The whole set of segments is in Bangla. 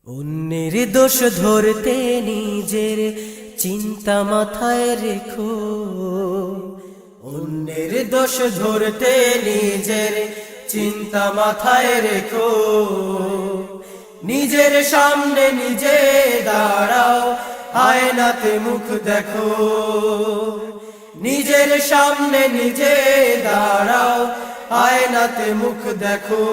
অন্যের দোষ ধরতে নিজের চিন্তা মাথায় রেখো। অন্যের দোষ ধরতে নিজের চিন্তা মাথায় রেখো। নিজের সামনে নিজে দাঁড়াও, আয়নাতে মুখ দেখো। নিজের সামনে নিজে দাঁড়াও, আয়নাতে মুখ দেখো।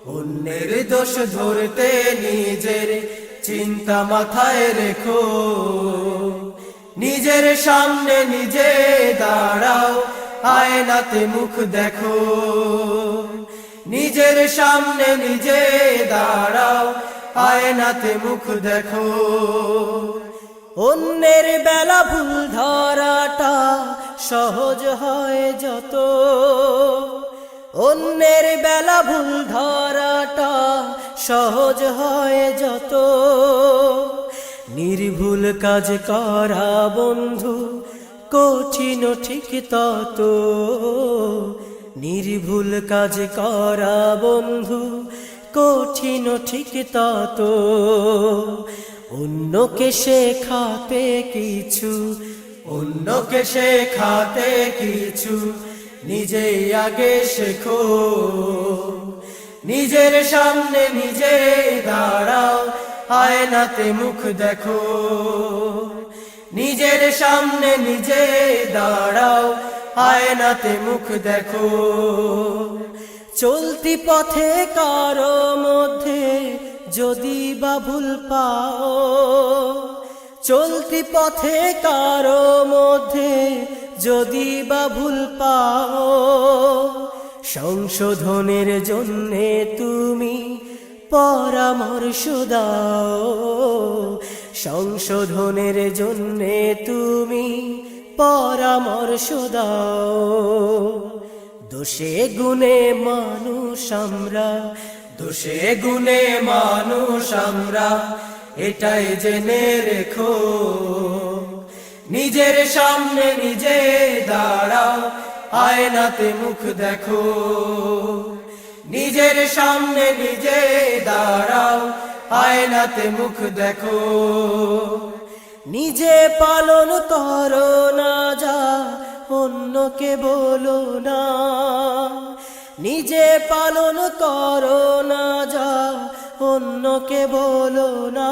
অন্যের দোষ ধরতে নিজের চিন্তা মাথায় রেখো। নিজের সামনে নিজে দাঁড়াও, আয়নাতে মুখ দেখো। নিজের সামনে নিজে দাঁড়াও, আয়নাতে মুখ দেখো। অন্যের বেলা ভুল ধরাটা সহজ হয় যত। অন্যের বেলা ভুল ধরাটা সহজ হয় যত। নির্ভুল কাজ করা বন্ধু কঠিন ঠিক তত। নির্ভুল কাজ করা বন্ধু কঠিন ঠিক তত। অন্যকে শেখাতে কিছু, অন্যকে শেখাতে কিছু, নিজেই আগে শেখো। নিজের সামনে নিজে দাঁড়াও, আয়নাতে মুখ দেখো। নিজের সামনে নিজে দাঁড়াও, আয়নাতে মুখ দেখো। চলতি পথে কারো মধ্যে যদি বা ভুল পাও, চলতি পথে কারো মধ্যে যদি বা ভুল পাও, সংশোধনের জন্যে তুমি পরামর্শ দাও। সংশোধনের জন্যে তুমি পরামর্শ দাও। দোষে গুণে মানুষ আমরা, দোষে গুণে মানুষ আমরা, এটাই জেনে রেখো। নিজের সামনে নিজে দাঁড়াও, আয়নাতে মুখ দেখো। নিজের সামনে নিজে দাঁড়াও, আয়নাতে মুখ দেখো। নিজে পালন করো না যা অন্যকে বলো না। নিজে পালন করো না যা অন্যকে বলো না।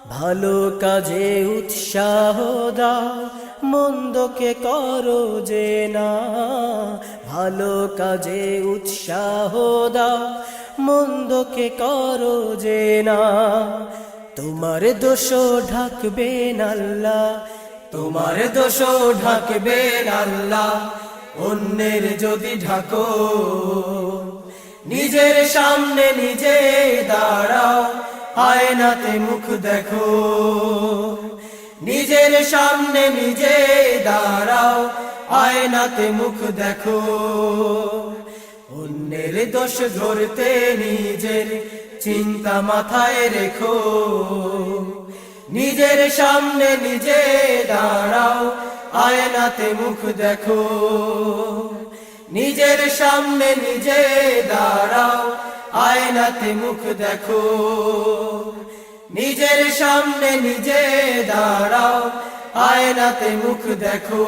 ভালো কাজে উৎসাহ দাও, মন্দকে করো যে না। ভালো কাজে উৎসাহ দাও, মন্দকে করো যে না। তোমার দোষ ঢাকবেন আল্লাহ, তোমার দোষ ঢাকবেন আল্লাহ, অন্যের যদি ঢাকো। নিজের সামনে নিজে দাঁড়াও, আয়নাতে মুখ দেখো। নিজের সামনে নিজে দাঁড়াও, আয়নাতে মুখ দেখো। অন্যের দোষ ধরতে নিজের চিন্তা মাথায় রেখো। নিজের সামনে নিজে দাঁড়াও, আয়নাতে মুখ দেখো। নিজের সামনে নিজে দাঁড়াও, আয়নাতে মুখ দেখো। নিজের সামনে নিজে দাঁড়াও, আয়নাতে মুখ দেখো।